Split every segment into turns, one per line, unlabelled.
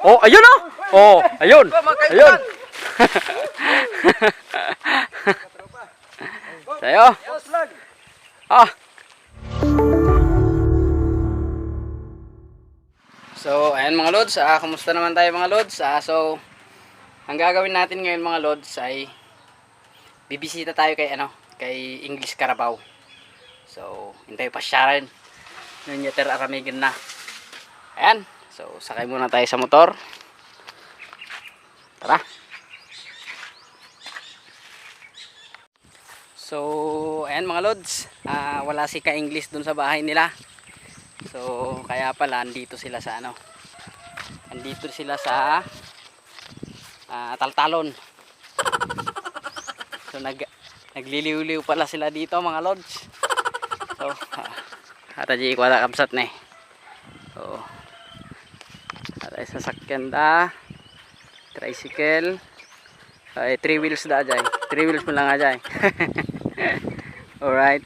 Oh, ayun oh. Oh, ayun. Ayun. Tayo. Ah. So, ayan mga lods. Kumusta naman tayo mga lods? So, ang gagawin natin ngayon mga lods ay bibisita tayo kay English Carabao. So, hintay pa siya rin. Yung yater aramigin na. Ayan. So, sakay muna tayo sa motor. Tara. So, ayan mga lods. Wala si ka-English dun sa bahay nila. So, kaya pala andito sila sa andito sila sa Taltalon. So, nagliliw-liw pala sila dito mga lods. So, hataji ikwala kabsat na eh. So, ada sasakyan da. Tricycle. 3 wheels da ajay. 3 wheels mo lang ajay. Alright.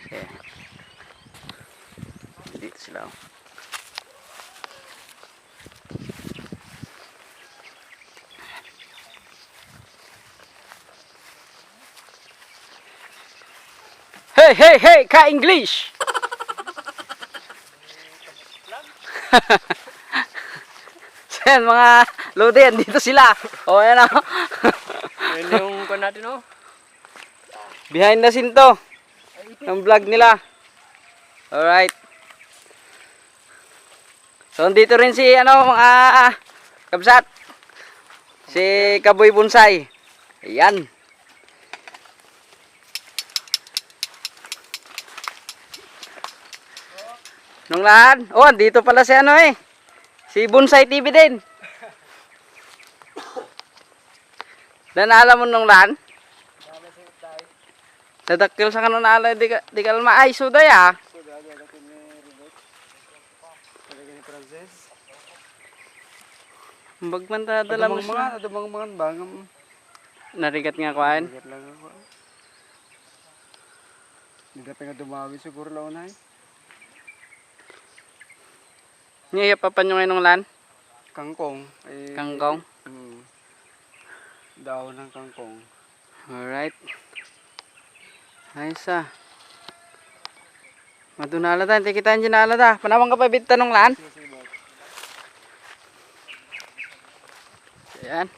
Okay. Dito sila. Hey, hey, hey, ka-English! Yan mga lodi, dito sila. O, ayan o.
Yan yung kung natin o.
Behind the scene to. Yung vlog nila. Alright. So, dito rin si, mga kabsat. Si Kaboy Bonsai. Ayan. Nung lahat. Oh, dito pala si si Bonsai TV din. Dan alam mo nung lahat? Dadakil sa kanon ala di kal maay suday ah. Bagman ta dala mo
Mga mga bangam.
narigat nga kuan.
Hindi pa nga dumawi siguro launay.
Niya pa nyo ngayon lan?
Kangkong.
Kangkong.
Daon ng kangkong.
Alright. Ayos ah. Madunala ta, hindi kita nala ta. Panawang ka pa bit tanong lan? Ayan.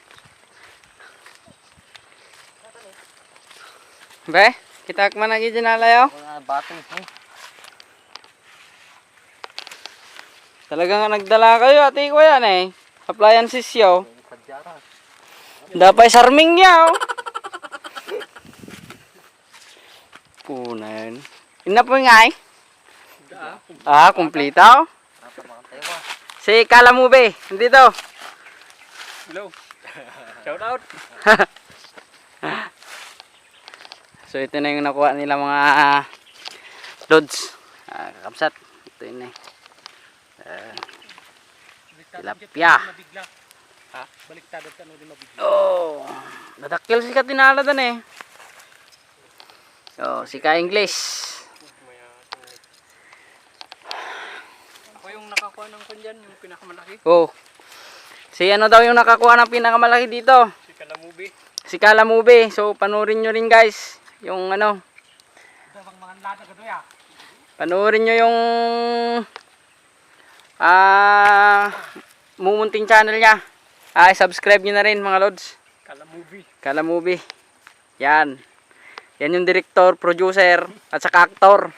Be, kita man lagi dinala yo.
Mga batong eh.
Talaga nga nagdala kayo, ati ko yan eh. Appliances yo. Dapat sarming yaw. Punan. Ina po nga eh. Kumplito. Si Kalamube, nandito.
Hello. Shout out.
So ito na yung nakuha nila mga loads. Kakapsat. Ito yun eh. Tilapia.
Ha? Baliktad at ano din mabigla.
Oh, nadakil si Katinala dan eh. So, si ka-English.
Ako yung nakakuha ng kandyan, yung pinakamalaki.
Oh. Si daw yung nakakuha ng pinakamalaki dito.
Si Kalamubi.
Si Kalamube. So, panoorin nyo rin guys. Yung panoorin nyo yung mumunting channel niya. Subscribe nyo na rin mga lods. Kalamove. Yan. Yan yung director, producer, at saka actor.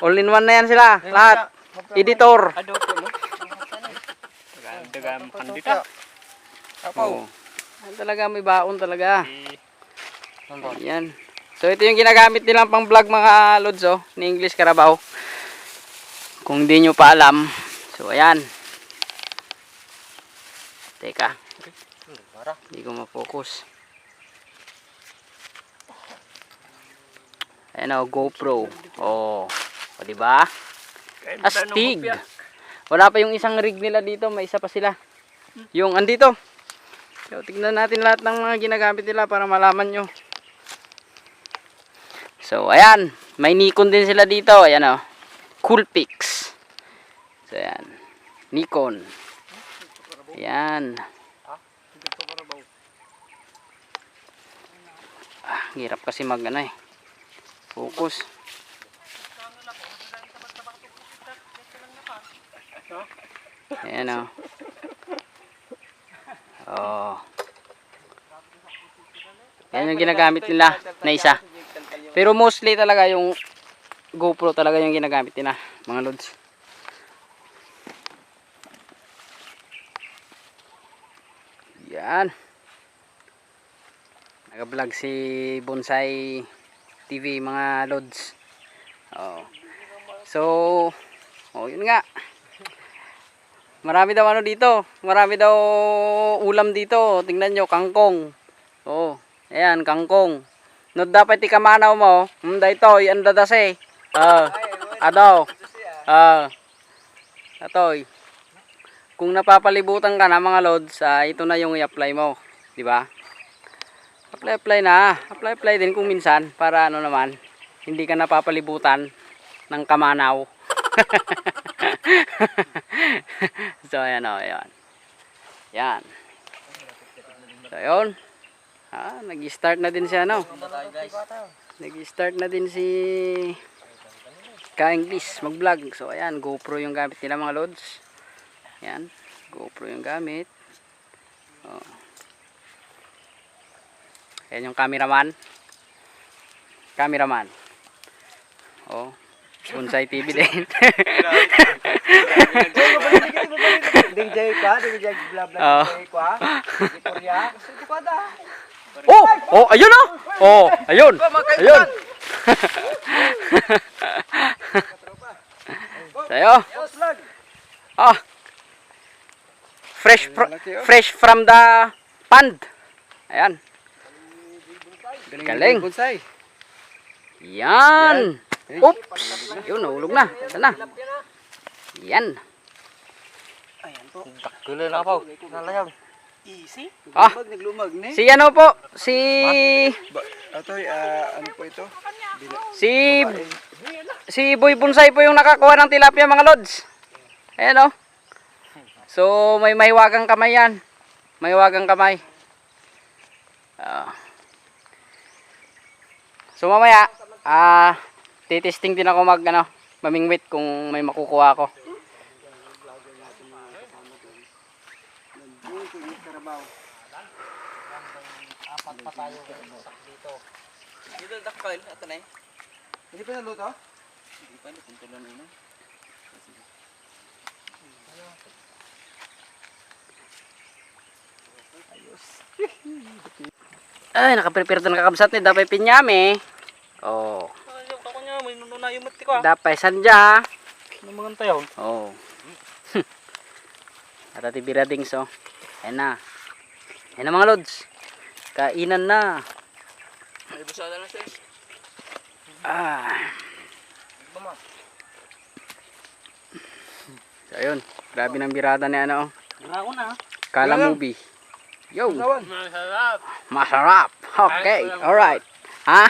All in one na yan sila. Lahat. Editor.
Dagang pandita.
Oh. Talaga may baon talaga. Yan. So ito yung ginagamit nilang pang vlog mga lods ni English Carabao. Kung di nyo pa alam. So ayan. Teka. Hindi ko ma-focus. Ayan GoPro. Oh. O diba? Astig. Wala pa yung isang rig nila dito. May isa pa sila. Yung andito. So tignan natin lahat ng mga ginagamit nila para malaman nyo. So ayan. May Nikon din sila dito. Ayan Coolpix. So ayan. Nikon. Yan. Hirap kasi mag ano eh. Focus. Ayan o. Oh. Yan yung ginagamit nila na isa. Pero mostly talaga yung GoPro talaga yung ginagamit nila, mga lods. Yan. Nag-vlog si Bonsai TV, mga lods. Oh. So, yun nga. Marami daw ano dito. Marami daw ulam dito. Tingnan nyo, kangkong. Oh, ayan, kangkong. No dapat ikamanaw mo. Daytoy, ang dadase. Adaw. Atoy. Kung napapalibutan ka na mga lods, ito na yung i-apply mo, di ba? Apply na. Apply din kung minsan para ano naman, hindi ka napapalibutan ng kamanaw. So ayan o, ayan. Yan. So yun. Nag-start na din siya, no? Nag-start na din si Ka-English mag-vlog. So ayan, GoPro yung gamit nila, mga lods. Ayan, GoPro yung gamit. Oh. Ayan yung cameraman. Oh, Bonsai TV din.
DJ ka, DJ bla bla DJ ka. Korea.
Ayun oh. Ayun. Ayun. Sayo. Fresh from the pond. Ayan. Galing.
Bonsai.
Yan. Oops. Yun, nahulog na. Sana. Yan.
Ayan po. Kulo na po. Nalayag. Easy. Naglumag ni.
Si ano po? Si
Atoy, ano po ito?
Si Boy Bonsai po yung nakakuha ng tilapia, mga lods. Ayan oh. So may mahiwagang kamay yan. Mahiwagang kamay. So mamaya titesting din ako mamingwit kung may makukuha ako.
Apat pa tayo dito. Dito dakal ato na. Hindi pa naluto? Hindi pa, napuntulan na yun.
Ay, nakaprepare na kakabsat ni Dapay Pinyame. Oh.
Ayaw ka ko niya, may nunayo mati ko.
Dapay Sanja.
Ano mga tayo?
Oh. At ati biradings oh. Ayan na. Ayan na, mga lods. Kainan na.
May busada na sis.
So ayun. Grabe ng birada ni ano.
Ako na.
Kala movie. Yo.
Masarap.
Masarap. Okay. Alright. Ha?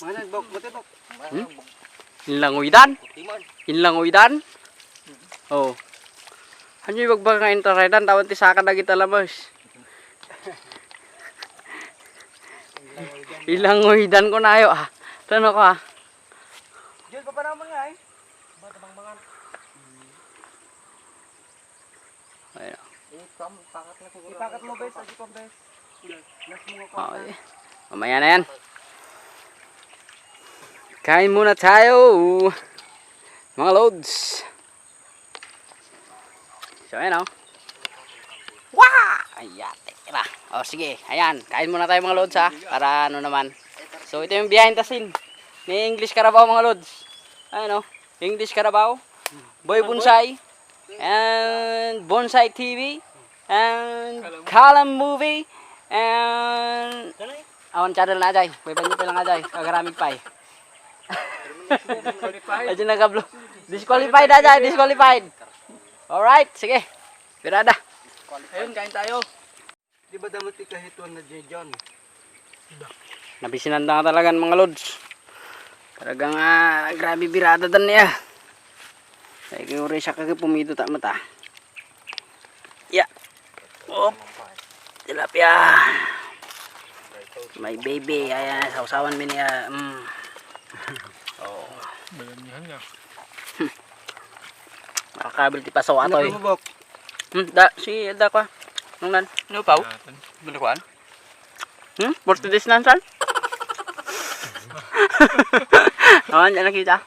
Mana bok bote bok.
Inlangoydan? Inlangoydan? Oh. Ano yung bagbang nga intaraydan? Tawag ti saka na kita labas. Ilangoydan ko na ayo ah. Tano ko ah.
Diyan pa naman nga eh. Bang-bangan.
Ayun.
Ipakat mo bes, aji ko bes. Last mo ko.
Okay. Mamaya na yan. Kain muna tayo. Mga loads. So ayan oh. Wah! Ayan. Tira. O sige. Ayan. Kain muna tayo, mga loads ha. Para ano naman. So ito yung behind the scene ni English Carabao, mga loads. Ayan oh. English Carabao. Boy Bonsai. And Bonsai TV. And Kalam Movie. And awan channel na ajay. May banyo pa lang ajay. Kagaramig pa eh. Ajay nag-upload. Disqualified ajay. Disqualified. Alright. Sige. Pirada.
Ayun, kain tayo. Di ba damot ikahituan na John?
Nabisinanda ka talaga mga lods. Talagang grabe birada dan niya. Kaya kaya siya kagay pumito ta mata. Ya. Op. Tilapia. My baby. Ayan, sausawan mi niya. Oh.
Bayan niya.
Makakabil ti pasaw ato eh.
Ano bok?
Da ko. Nung nan.
Ano pa? Binakuan?
Birthday days nan san? Awan, dyan nakita.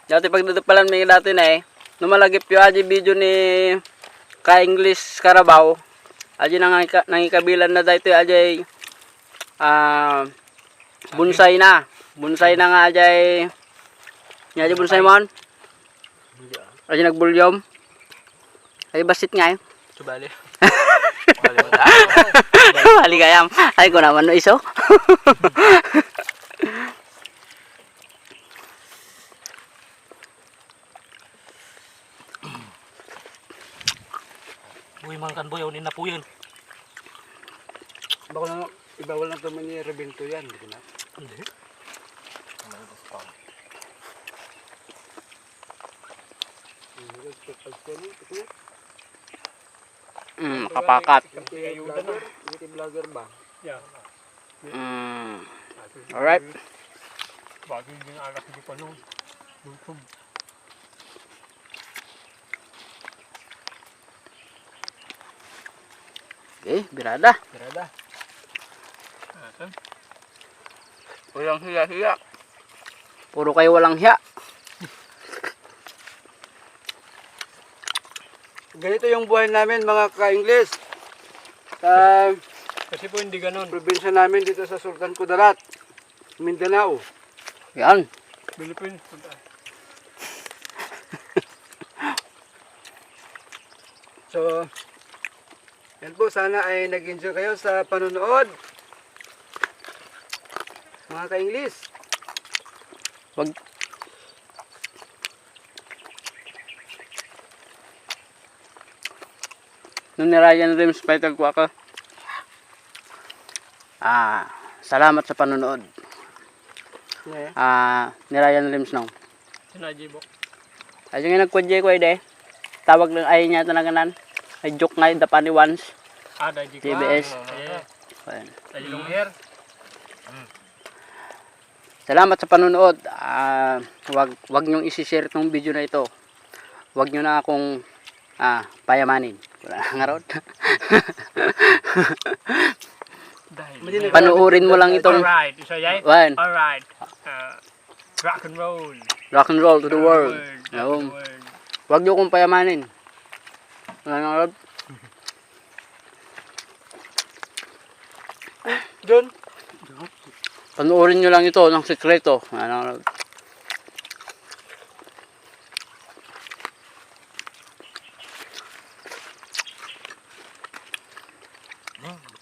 Dati pagdadapalan may dati na eh. Numalagip yung aji video ni ka-English Carabao. Aji nangikabilan na dito aji bonsai na. Bonsai na nga aji. Aji bonsai mon. Aji nagbulyom. Aji basit nga eh.
Subali.
Maligayam. Ay ko naman no iso.
Uy, makan boy, unin na po yun.
Ibawal lang naman ni Rebento yan, di ba?
Hindi.
Kapakat.
Hindi vlogger ba?
Alright.
Bagay yung anak hindi pa noon. YouTube.
Okay, birada.
Berada. Asan?
Walang hiya-hiya. Puro kayo walang hiya.
Ganito yung buhay namin mga ka-Ingles. Sa
Kasi po hindi ganun.
probinsya namin dito sa Sultan Kudarat, Mindanao.
Yan.
Philippines.
So, yan po, sana ay nag-enjoy kayo sa panonood. Mga ka-Ingles.
Wag. Nung ni Ryan Rims Spider ko ako. Salamat sa panonood.
Yeah.
Ni Ryan Rims no.
Sinajibok.
Ay yung nagkwadye ko ide. Tawag lang ay niya talaga nan. Ay joke nga yung dapani once.
Daji ko.
TBS.
Ayan. Daji long hair.
Salamat sa panonood. Wag niyong i-share tong video na ito. Wag niyo na akong payamanin. Wala nga rod. Panuorin mo lang itong
Alright. Isa yay?
One.
Alright. Rock and roll.
Rock and roll to the world.
To the
Ayun.
world.
Wag niyo kong payamanin. Wala nga rod.
Doon.
Panuorin nyo lang ito ng sekreto. Ano nga rod.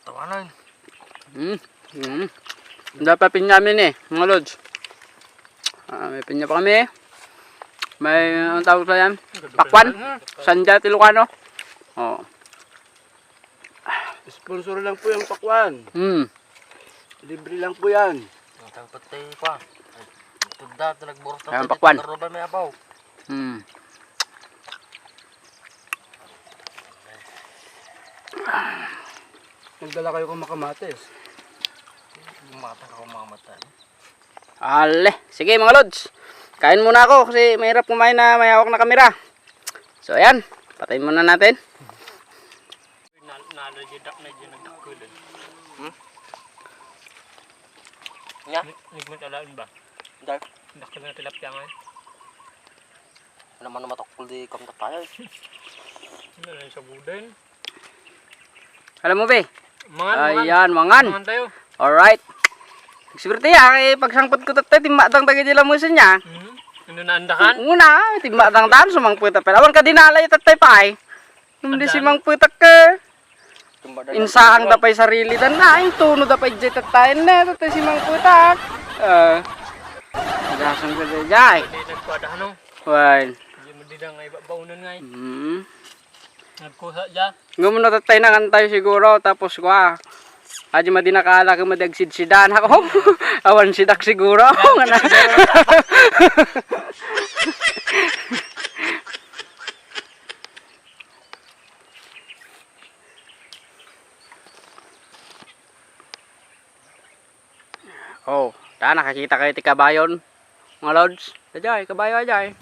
Tawanan.
Dapat pinya namin mga lods. May pinya pa kami. May anong tawag sa yan? Pakwan. Sanja Tilocano. Oh.
Sponsor lang po yung pakwan. Libre lang po yan.
Ang patay pa. Tunda talagboros
Ayan, pakwan.
Karoba may abaw.
Nagdala kayo kung makamates.
Mata ka mamata.
Ale. Sige mga lods. Kain muna ako kasi mahirap kumain na may hawak na kamera. So ayan. Patayin muna natin.
Nalajidak na dyan nagdakulan. Nya? Nigmat alain ba?
Dark.
Dakil na tilapia nga.
Ano man matakol di kamta tayo.
Ano na sa budin?
Alam mo be?
Mangan.
Ayan, mangan.
Mangan tayo.
Alright. Siguro kay pagsangpot ko tatay timbatang tagay dila mo niya.
Ano na andakan?
Una, timbatang tan sumangput ta. Awan ka dinalay tatay pa ay. Hindi si mangputak ka. Insaang dapay sarili dan na ing tuno dapay jet tayo na tatay si mangputak. Dasang ka jay.
Hindi nagkwada ano?
Wan.
Hindi mo dida nga ibabaunan nga. Nagkusa dyan.
Gumun natatay na kan tayo siguro. Tapos kwa. Aji madi nakala ka madagsid sidan ako. Awan sidak siguro. Oh, ta nakakita kayo ti kabayon. Mga lods. Ajay, kabayo ajay.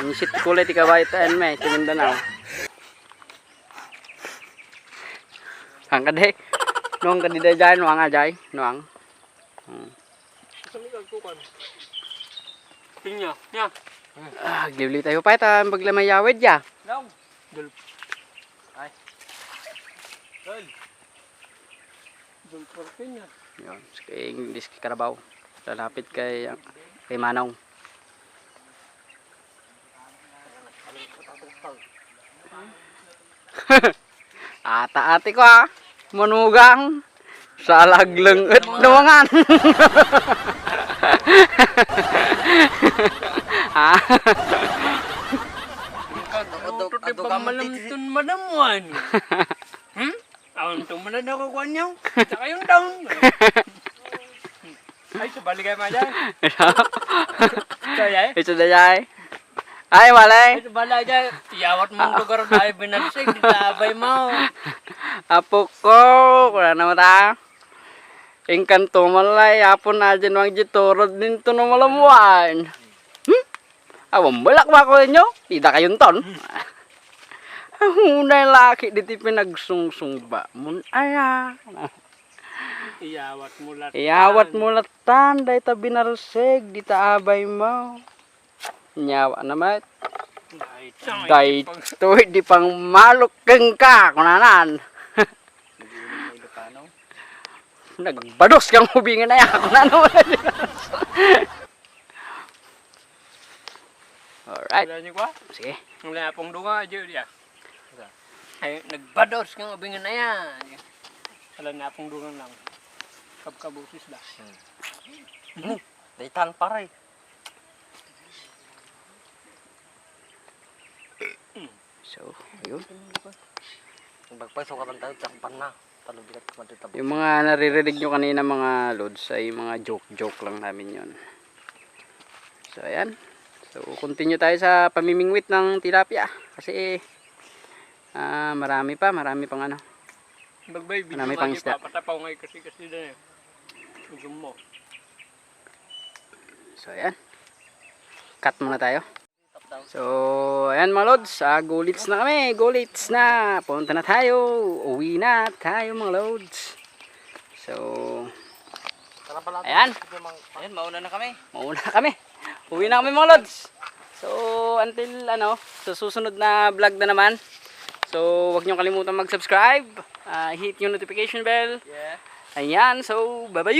Ang sit kulay ti kabayo taan may Mindanao. Ang kade. Nuang kadi dajay nuang ajay, nuang.
Tingnya, nya.
Gibli tayo pa ta baglamay yawid ya.
Long. Dul. Ay. Dul. Dul portinya.
Yon, kay English kay Karabaw. Lalapit kay Manong. Ata-ati ko ha. Manugang. Salaglang at nawangan.
Ado ka malamtun manamuan. Awan to man na ako kanyaw. Saka yung down. Ay, sabali kayo majan. Kaya
Ito dajay. Ay, malay.
Ay, sabali dyan. Iyawat mong lugar na binansig. Di tabay mo.
Apo ko. Kuna naman ta. Engkanto malay. Apo na dyan wang jiturod din to na malamuan. Awang balak ba ko ninyo? Ida kayong ton. Unay laki diti pinagsungsung ba? Mun aya.
Iyawat mo lahat.
Iyawat mo latan. Day ta binarseg. Di ta abay mo. Nyawa naman. Day to di pang malok keng ka. Kunanan. Nagbados kang hubingan na yan. Kunanan. Alright.
Wala niyo kwa?
Sige.
Wala pong dunga aja dia. Ay, nagbados kang ubingan na yan. Wala na pong dunga lang. Kabkabusis da.
Daytan pare.
So, ayun.
Magpaiso ka lang tayo, tsakpan na. Talubigat ka matitabo.
Yung mga naririnig nyo kanina mga lods ay mga joke-joke lang namin yon. So, ayan. So, continue tayo sa pamimingwit ng tilapia. Kasi, marami pang ano.
Bagbay,
Marami
video
pang
nga
isda.
papatapaw ngay kasi na eh. Ugum mo.
So, ayan. Cut muna tayo. So, ayan mga lods. Gulits na kami. Gulits na. Punta na tayo. Uwi na tayo mga lods. So, ayan.
Ayun, mauna na kami.
Mauna na kami. Uwi na kami mga lods. So, until sa susunod na vlog na naman. So, huwag niyo kalimutan mag-subscribe. Hit yung notification bell.
Yeah.
Ayan. So, bye-bye.